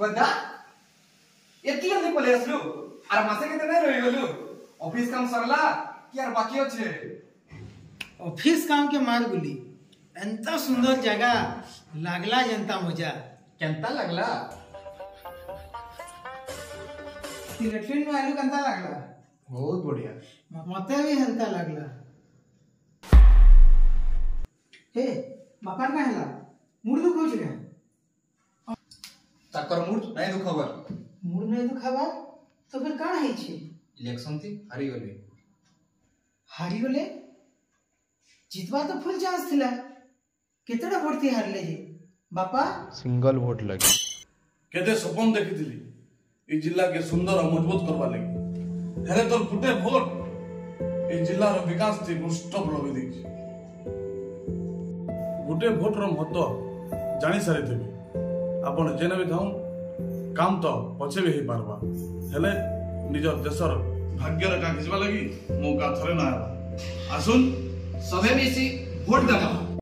बंदा एती जल्दी पले आसलु आर मासे केते नै रहि गलु ऑफिस काम सरला कि यार बाकी अछि ऑफिस काम के मार गुली एंता सुंदर जगह लागला जनता मजा केंता लागला सिलेक्शन में आलू केंता लागला बहुत बढ़िया मते भी हेंता लागला हे बापा का हला मूड दुख होछ रे ताकर मूड नै दुखबर मूड नै दुखाबा तो फिर काण है छी इलेक्शन थी हारी गले जितवा तो फुल चांस थिला केतडा वोट थी हारले जे बापा सिंगल वोट लगे केते सपन देखिथिली ई जिल्ला के सुंदर और मजबूत करबा लगी हेले तोर गुटे वोट ई जिल्ला रो विकास थी स्टॉप लगे देखि गुटे वोट रो महत्व जानि सारे थेबे आपण जेने भी थाउ काम तो पछे भी हे पारबा हेले निजर देशर भाग्य रे का खिचबा लगी मौका थरे ना आसुन सबे मिसी वोट देबा